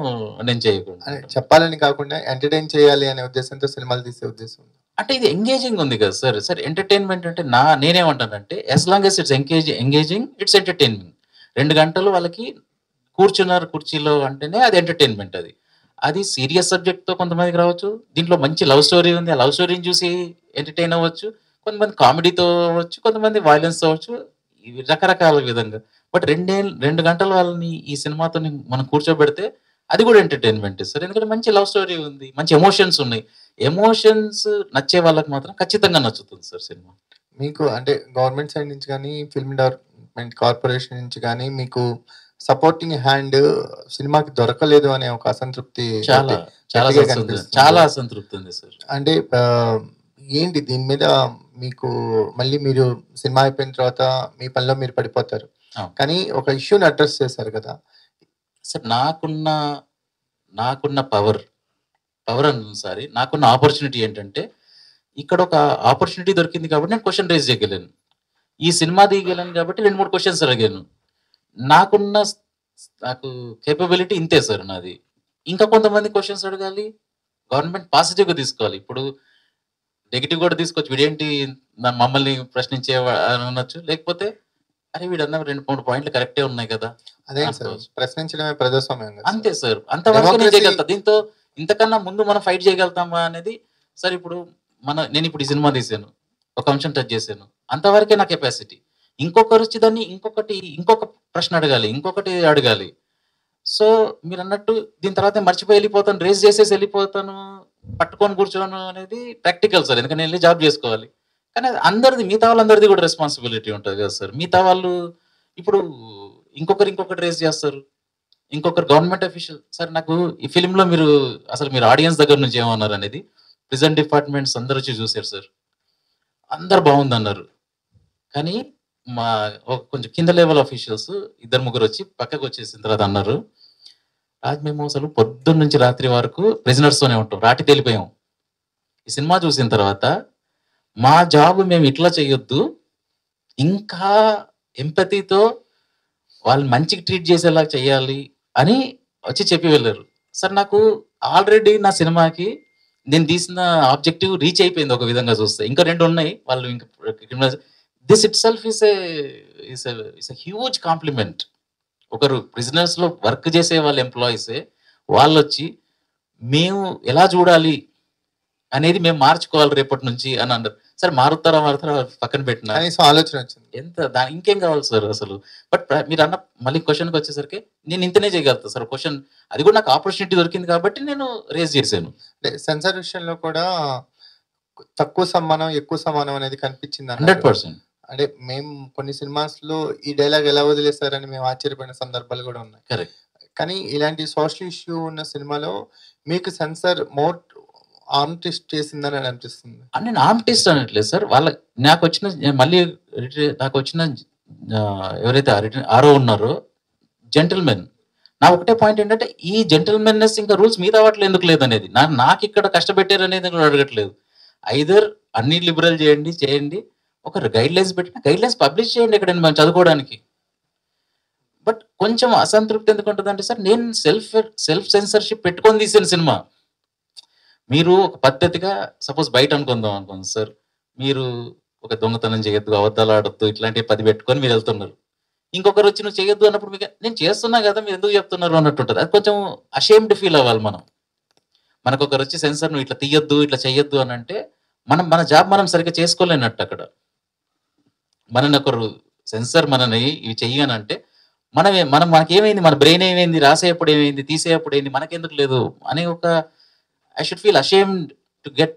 నేను చేయకుండా అని చెప్పాలని కాకుండా ఎంటర్టైన్ చేయాలి అనే ఉద్దేశంతో సినిమాలు తీసే ఉద్దేశం ఉంది. అంటే ఇది ఎంగేజింగ్ ఉంది కదా సార్. సార్ ఎంటర్‌టైన్‌మెంట్ అంటే నేనేమంటానంటే as long as it's engaging it's entertainment. 2 గంటలు వాళ్ళకి కూర్చున్నారు కుర్చీలో అంటేనే అది ఎంటర్‌టైన్‌మెంట్ అది. అది సీరియస్ సబ్జెక్ట్‌తో కొంతమందికి రావచ్చు. దీంట్లో మంచి లవ్ స్టోరీ ఉంది. ఆ లవ్ స్టోరీని చూసి ఎంటర్‌టైన్ అవ్వచ్చు. కొంతమంది కామెడీతో అవ్వచ్చు. కొంతమంది వయలెన్స్‌తో అవ్వచ్చు. ఇవి రకరకాల విధంగా. బట్ 2 గంటలు వాళ్ళని ఈ సినిమాతోని మనం కూర్చోబెడితే అది కూడా ఎంటర్‌టైన్‌మెంటే సార్. ఎందుకంటే మంచి లవ్ స్టోరీ ఉంది. మంచి ఎమోషన్స్ ఉన్నాయి. ఎమోషన్స్ నచ్చే వాళ్ళకి మాత్రం ఖచ్చితంగా నచ్చుతుంది సార్ సినిమా. మీకు అంటే గవర్నమెంట్ సైడ్ నుంచి కానీ, ఫిల్మ్ డెవలప్మెంట్ కార్పొరేషన్ నుంచి కానీ మీకు సపోర్టింగ్ హ్యాండ్ సినిమాకి దొరకలేదు అనే ఒక అసంతృప్తి చాలా చాలా గట్టిగా అసంతృప్తి కనిపిస్తుంది. చాలా అసంతృప్తి ఉంది సార్. అంటే ఏంటి దీని మీద మీకు మళ్ళీ మీరు సినిమా అయిపోయిన తర్వాత మీ పనిలో మీరు పడిపోతారు. అవును. కానీ ఒక ఇష్యూని అడ్రస్ చేశారు కదా! సార్ నాకున్న పవర్ సారీ నాకున్న ఆపర్చునిటీ ఏంటంటే ఇక్కడ ఒక ఆపర్చునిటీ దొరికింది కాబట్టి నేను క్వశ్చన్ రేజ్ చేయగలను. ఈ సినిమా తీయగలను కాబట్టి 2-3 క్వశ్చన్స్ అడిగాను. నాకు కేపబిలిటీ ఇంతే సార్ నాది. ఇంకా కొంతమంది క్వశ్చన్స్ అడగాలి. గవర్నమెంట్ పాజిటివ్‌గా తీసుకోవాలి. ఇప్పుడు నెగెటివ్ కూడా తీసుకోవచ్చు. వీడేంటి మమ్మల్ని ప్రశ్నించే అనొచ్చు. లేకపోతే అరే వీడన్న 2-3 పాయింట్లు కరెక్టే ఉన్నాయి కదా! అదేం సార్ అనుకోవచ్చు. ప్రశ్నించడమే ప్రజాస్వామ్యం కదా సార్. అంతే సార్. అంతవరకే నేను Democracy- చేయగలుగుతా. దీంతో ఇంతకన్నా ముందు మనం ఫైట్ చేయగలుగుతామా అనేది సార్ ఇప్పుడు నేను ఇప్పుడు ఈ సినిమా తీశాను. ఒక అంశం టచ్ చేశాను. అంతవరకే నా కెపాసిటీ. ఇంకొకరు వచ్చి దాన్ని ఇంకొక ప్రశ్న అడగాలి. ఇంకొకటి అడగాలి. సో మీరన్నట్టు దీని తర్వాత నేను మర్చిపోయి వెళ్ళిపోతాను. రేస్ చేసేసి వెళ్ళిపోతాను. పట్టుకొని కూర్చోను అనేది ప్రాక్టికల్ సార్. ఎందుకంటే నేను వెళ్ళి జాబ్ చేసుకోవాలి. కానీ అది మిగతా వాళ్ళందరిది కూడా రెస్పాన్సిబిలిటీ ఉంటుంది కదా సార్. మిగతా వాళ్ళు ఇప్పుడు ఇంకొకటి రేస్ చేస్తారు. ఇంకొకరు గవర్నమెంట్ అఫీషియల్ సార్ నాకు ఈ ఫిల్మ్‌లో మీరు ఆడియన్స్ దగ్గర నుంచి ఏమన్నారు అనేది ప్రిజెంట్ డిపార్ట్మెంట్స్ అందరూ వచ్చి చూసారు సార్. అందరు బాగుందన్నారు. కానీ కొంచెం కింద లెవెల్ అఫీషియల్స్ 2-3 వచ్చి పక్కకు వచ్చేసిన తర్వాత అన్నారు, రాజ్ మేము అసలు పొద్దున్న నుంచి రాత్రి వరకు ప్రిజనర్స్ తోనే ఉంటాం. రాటి తేలిపోయాం. ఈ సినిమా చూసిన తర్వాత మా జాబ్ మేము ఇట్లా చేయొద్దు. ఇంకా ఎంపతితో వాళ్ళు మంచిగా ట్రీట్ చేసేలా చేయాలి అని వచ్చి చెప్పి వెళ్ళారు. సార్ నాకు ఆల్రెడీ నా సినిమాకి నేను తీసిన ఆబ్జెక్టివ్ రీచ్ అయిపోయింది ఒక విధంగా చూస్తే. ఇంకా 2 ఉన్నాయి. వాళ్ళు ఇంకా this it self is a huge compliment. ఒకరు ప్రిజనర్స్ లో వర్క్ చేసే వాళ్ళ ఎంప్లాయీసే వాళ్ళు వచ్చి మేము ఎలా చూడాలి అనేది మేము మార్చుకోవాలి రేపటి నుంచి అని అన్నారు. సరే మారుతారా పక్కన పెట్టిన కనీసం ఆలోచన వచ్చింది. ఇంకేం కావాలి సార్ అసలు. బట్ మీరు అన్న మళ్ళీ క్వశ్చన్కి వచ్చేసరికి నేను ఇంతనే చేయగలుగుతా సార్. క్వశ్చన్ అది కూడా నాకు ఆపర్చునిటీ దొరికింది కాబట్టి నేను రేజ్ చేశాను. అంటే సెన్సార్ విషయంలో కూడా తక్కువ సమ్మానం ఎక్కువ సమానం అనేది కనిపించింది అన్నారు. 100%. అంటే మేము కొన్ని సినిమాస్ లో ఈ డైలాగ్ ఎలా వదిలేస్తారని మేము ఆశ్చర్యపోయిన సందర్భాలు కూడా ఉన్నాయి. కరెక్ట్. కానీ ఇలాంటి సోషల్ ఇష్యూ ఉన్న సినిమాలో మీకు సెన్సార్ మోర్ ఆర్మ్ ట్విస్ట్ చేసిందని అనిపిస్తుంది. నేను ఆర్మ్ ట్విస్ట్ అనట్లేదు సార్. నాకు వచ్చిన ఎవరైతే ఆరో ఉన్నారో జెంటిల్మెన్, నా ఒకటే పాయింట్ ఏంటంటే ఈ జెంటిల్మెన్నెస్ ఇంకా రూల్స్ మీద అవ్వట్లేదు ఎందుకు లేదనేది. నాకు ఇక్కడ కష్టపెట్టారు అనేది కూడా అడగట్లేదు. ఐదర్ అన్ని లిబరల్ చేయండి, ఒక గైడ్ లైన్స్ పెట్టిన గైడ్ లైన్స్ పబ్లిష్ చేయండి ఎక్కడైనా మనం చదువుకోవడానికి. బట్ కొంచెం అసంతృప్తి ఎందుకు ఉంటుంది అంటే సార్ నేను సెల్ఫ్ సెన్సర్షిప్ పెట్టుకొని తీసిన సినిమా. మీరు ఒక పద్ధతిగా సపోజ్ బయట అనుకుందాం సార్, మీరు ఒక దొంగతనం చేయొద్దు, అబద్ధాలు ఆడొద్దు, ఇట్లాంటివి 10 పెట్టుకొని మీరు వెళ్తున్నారు. ఇంకొకరు వచ్చి నువ్వు చేయొద్దు అన్నప్పుడు మీకు నేను చేస్తున్నా కదా మీరు ఎందుకు చెప్తున్నారు అన్నట్టు ఉంటుంది. అది కొంచెం అషేమ్డ్ ఫీల్ అవ్వాలి మనం. మనకు ఒకరు వచ్చి సెన్సర్ నువ్వు ఇట్లా తీయొద్దు ఇట్లా చెయ్యొద్దు అని అంటే మన జాబ్ మనం సరిగ్గా చేసుకోలేనట్టు. అక్కడ మనని ఒకరు సెన్సర్ మనని ఇవి చెయ్యనంటే మనకేమైంది, మన బ్రెయిన్ ఏమైంది, రాసేటప్పుడు ఏమైంది, తీసేటప్పుడు ఏంది, మనకెందుకు లేదు అనే ఒక I should feel ashamed to get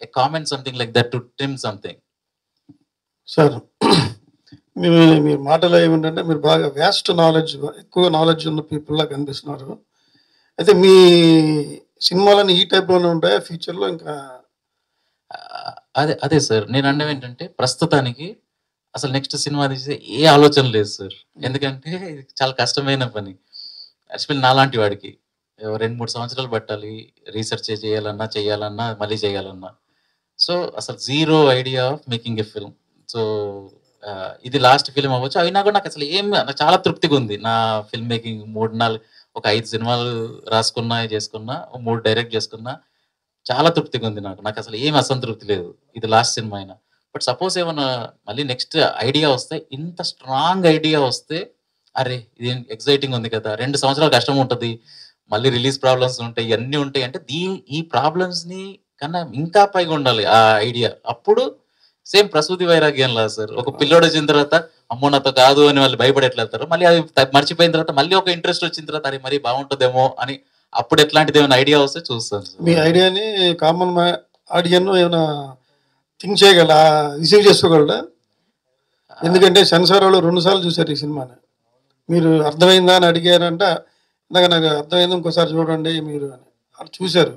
a comment something like that to trim something. Sir మీ మాటలో ఏమిటంటే మీరు బాగా ఎక్కువ నాలెడ్జ్ ఉన్న పీపుల్ లా కనిపిస్తున్నారు. అయితే మీ సినిమాలని ఈ టైప్ లోనే ఉంటాయా ఫ్యూచర్లో? ఇంకా అదే సార్ నేను అనడం ఏంటంటే ప్రస్తుతానికి అసలు నెక్స్ట్ సినిమా తీసే ఏ ఆలోచన లేదు సార్. ఎందుకంటే ఇది చాలా కష్టమైన పని. యాక్చువల్లీ నాలాంటి వాడికి 2-3 సంవత్సరాలు పట్టాలి రీసెర్చ్ చేయాలన్నా మళ్ళీ చేయాలన్నా. సో అసలు zero idea of making a film. So ఇది లాస్ట్ ఫిల్మ్ అవ్వచ్చు, అయినా కూడా నాకు అసలు నాకు చాలా తృప్తిగా ఉంది. నా ఫిల్మ్ మేకింగ్ 5 సినిమాలు రాసుకున్నా, చేసుకున్నా, 3 డైరెక్ట్ చేసుకున్నా, చాలా తృప్తిగా ఉంది నాకు. నాకు అసలు ఏమి అసంతృప్తి లేదు, ఇది లాస్ట్ సినిమా అయినా. బట్ సపోజ్ ఏమన్నా మళ్ళీ నెక్స్ట్ ఐడియా వస్తే, ఇంత స్ట్రాంగ్ ఐడియా వస్తే, అరే ఇది ఎక్సైటింగ్ ఉంది కదా, 2 సంవత్సరాలు కష్టం ఉంటుంది, మళ్ళీ రిలీజ్ ప్రాబ్లమ్స్ ఉంటాయి, ఇవన్నీ ఉంటాయి అంటే ఈ ప్రాబ్లమ్స్ ని కన్నా ఇంకా పైగా ఉండాలి ఆ ఐడియా. అప్పుడు సేమ్ ప్రసూతి వైరాగ్యం లా సార్, ఒక పిల్లోడు వచ్చిన తర్వాత అమ్మో నాతో కాదు అని వాళ్ళు భయపడేట్లేస్తారు, మళ్ళీ అది మర్చిపోయిన తర్వాత మళ్ళీ ఒక ఇంట్రెస్ట్ వచ్చిన తర్వాత అరే మరీ బాగుంటుందేమో అని, అప్పుడు ఎట్లాంటిది ఏమైనా ఐడియా వస్తే చూస్తాను సార్. మీ ఐడియాని కామన్ ఆడియన్ ఏమైనా థింక్ చేయగల, రిసీవ్ చేసుకోగలరా? ఎందుకంటే సెన్సార్ వాళ్ళు 2 సార్లు చూసారు ఈ సినిమాని. మీరు అర్థమైందా అని అడిగారంటే ఇందాక నాకు అర్థమైంది ఇంకోసారి చూడండి మీరు అని వాళ్ళు చూశారు.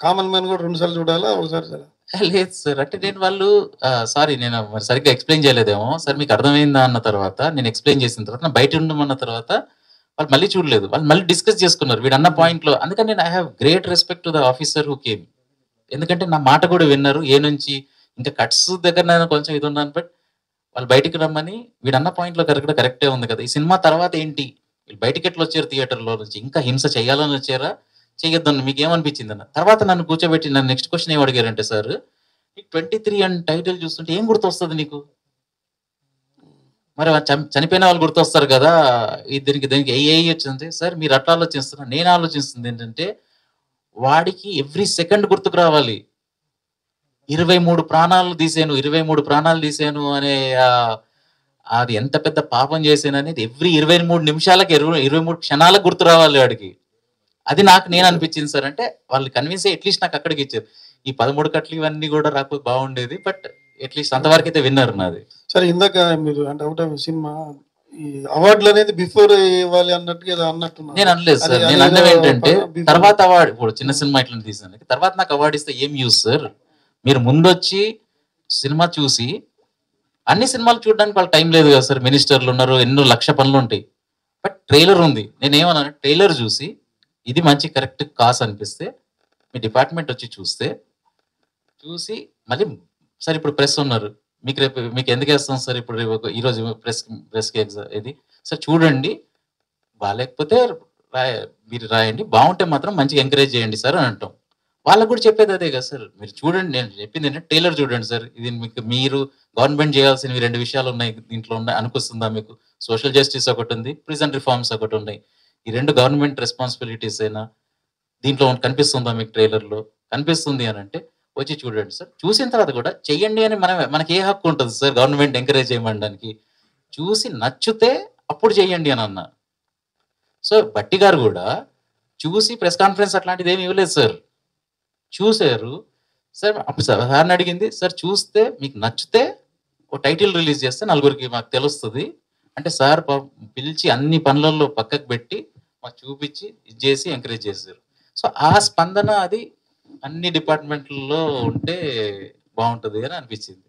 కామన్ మ్యాన్ కూడా 2 సార్లు చూడాలా, ఒకసారి చూడాలా? లేదు సార్, అంటే నేను వాళ్ళు సారీ నేను మరి సరిగ్గా ఎక్స్ప్లెయిన్ చేయలేదేమో సార్. మీకు అర్థమైందా అన్న తర్వాత, నేను ఎక్స్ప్లెయిన్ చేసిన తర్వాత, బయట ఉండమన్న తర్వాత వాళ్ళు మళ్ళీ చూడలేదు, వాళ్ళు మళ్ళీ డిస్కస్ చేసుకున్నారు వీడు అన్న పాయింట్ లో. అందుకని నేను I have great respect to the officer who came. ఎందుకంటే నా మాట కూడా విన్నారు. నుంచి ఇంకా కట్స్ దగ్గర నేను కొంచెం ఇది ఉన్నాను, బట్ వాళ్ళు బయటికి రమ్మని వీడన్న పాయింట్ లో కరెక్టే ఉంది కదా, ఈ సినిమా తర్వాత ఏంటి, వీళ్ళు బయటికి ఎట్లా వచ్చారు థియేటర్ లో నుంచి, ఇంకా హింస చేయాలని వచ్చారా, చెయ్యొద్దని మీకు ఏమనిపించింది అన్న తర్వాత నన్ను కూర్చోబెట్టి నన్ను నెక్స్ట్ క్వశ్చన్ ఏం అడిగారంటే, సార్ నీకు 23 అని టైటిల్ చూస్తుంటే ఏం గుర్తొస్తుంది నీకు, మరి చనిపోయిన వాళ్ళు గుర్తొస్తారు కదా, దీనికి ఏ వచ్చింది సార్, మీరు అట్లా ఆలోచిస్తున్నారు. నేను ఆలోచిస్తుంది ఏంటంటే, వాడికి ఎవ్రీ సెకండ్ గుర్తుకు రావాలి, 23 ప్రాణాలు తీసాను అనే అది ఎంత పెద్ద పాపం చేశాను అనేది ఎవ్రీ 23 నిమిషాలకి 23 క్షణాలకు గుర్తు రావాలి వాడికి. అది నేను అనిపించింది సార్. అంటే వాళ్ళు కన్విన్స్ అట్లీస్ట్ నాకు అక్కడికి ఇచ్చారు. ఈ 13 కట్లు ఇవన్నీ కూడా రాకపోతే బాగుండేది, బట్ అట్లీస్ట్ అంతవరకు అయితే విన్నారు నాది. సరే, ఇందాక మీరు అంటే అవుట్ ఆఫ్ సినిమా ఈ అవార్డులు అనేది బిఫోర్ ఇవ్వాలి అన్నట్టుగా అన్నట్టున్నారు. నేను అనలేదు సార్, నేను అన్నది ఏంటంటే తర్వాత అవార్డు, ఇప్పుడు చిన్న సినిమా ఇట్లా తీసాను, తర్వాత నాకు అవార్డు ఇస్తే ఏం యూస్ సార్, మీరు ముందొచ్చి సినిమా చూసి, అన్ని సినిమాలు చూడడానికి వాళ్ళకి టైం లేదు కదా సార్, మినిస్టర్లు ఉన్నారు, ఎన్నో లక్ష పనులు ఉంటాయి, బట్ ట్రైలర్ ఉంది. నేనేమన్నా ట్రైలర్ చూసి ఇది మంచి కరెక్ట్ కాస్ అనిపిస్తే మీ డిపార్ట్మెంట్ వచ్చి చూసి మళ్ళీ సార్ ఇప్పుడు ప్రెస్ ఉన్నారు, మీకు ఎందుకు వేస్తాం సార్, ఇప్పుడు ఈరోజు ప్రెస్కి ఎగ్జామ్ ఇది సార్, చూడండి బాగాలేకపోతే మీరు రాయండి, బాగుంటే మాత్రం మంచిగా ఎంకరేజ్ చేయండి సార్ అని అంటాం. వాళ్ళకు కూడా చెప్పేది అదే కదా సార్, మీరు చూడండి, నేను చెప్పింది ఏంటంటే ట్రైలర్ చూడండి సార్, ఇది మీరు గవర్నమెంట్ చేయాల్సినవి 2 విషయాలు ఉన్నాయి దీంట్లో ఉన్నాయి అనిపిస్తుందా మీకు, సోషల్ జస్టిస్ ఒకటి ఉంది, ప్రిజన్ రిఫార్మ్స్ ఒకటి ఉన్నాయి, ఈ 2 గవర్నమెంట్ రెస్పాన్సిబిలిటీస్ అయినా దీంట్లో కనిపిస్తుందా మీకు ట్రైలర్లో, కనిపిస్తుంది అని అంటే వచ్చి చూడండి సార్, చూసిన తర్వాత కూడా చెయ్యండి అని మనకి ఏ హక్కు ఉంటుంది సార్ గవర్నమెంట్ ఎంకరేజ్ చేయడానికి, చూసి నచ్చితే అప్పుడు చెయ్యండి అని అన్నా. సో బట్టి గారు కూడా చూసి ప్రెస్ కాన్ఫరెన్స్ అట్లాంటిది ఏమి ఇవ్వలేదు సార్, చూసారు సార్. అప్పుడు సార్ని అడిగింది, సార్ చూస్తే మీకు నచ్చితే ఓ టైటిల్ రిలీజ్ చేస్తే నలుగురికి మాకు తెలుస్తుంది అంటే, సార్ పిలిచి అన్ని పనులలో పక్కకు పెట్టి మాకు చూపించి ఇది చేసి ఎంకరేజ్ చేశారు. సో ఆ స్పందన అది అన్ని డిపార్ట్మెంట్లలో ఉంటే బాగుంటుంది అని అనిపించింది.